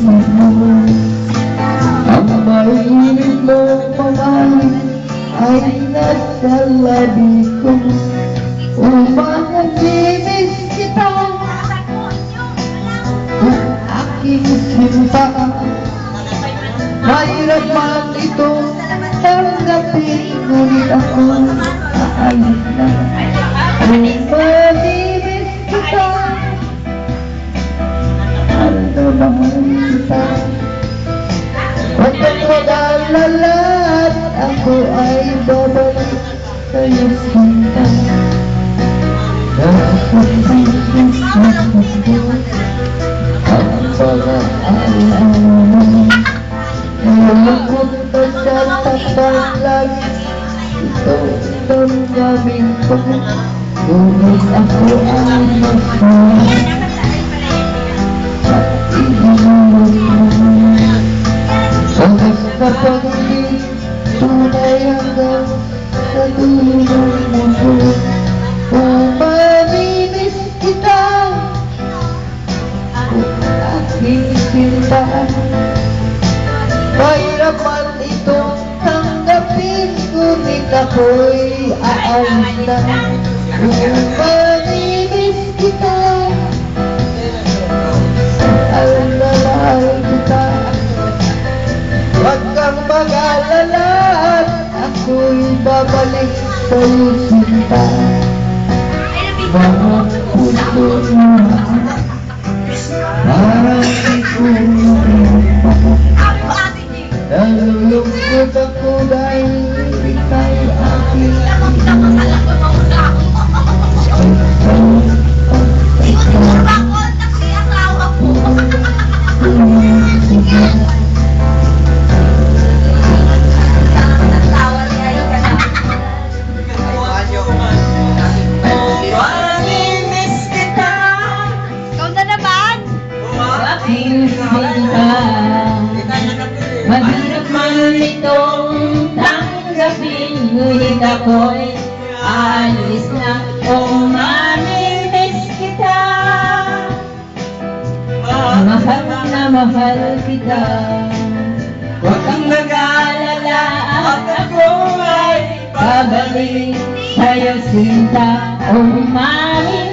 Ang mahilig mong pamahal ay nasa labi ko. Umanaminis kita ang aking sinta. Mahirap man itong tanggapin, ngunit ako aalis na. Umanaminis kita, mahal na mahal kita. Huwag kang mag-alala at ako ay babalik sa'yo sinta. Ang pag-aalala mo, nalulungkot ka sa tapalag. Ito ang gawin ko, ngunit ako ay masaya. At ibinulong mo hanggang sa pag-ibig, tunay hanggang sa dulo ng mundo. Umanimiss kita, aking sinta. Mahirap man itong tanggapin, ngunit ako'y aalis na. Umanimiss kita, mahal na mahal kita. Huwag kang mag-alala at ako'y babalik sa'yo sinta. Mga puso mo, parang di ko nalulungkot ako dahil ika'y aking mahirap man itong tanggapin, ngunit ako'y aalis na. Umanimiss kita, mahal na mahal kita. Huwag kang mag-aalala at ako ay babalik sa'yo sinta. Umanimiss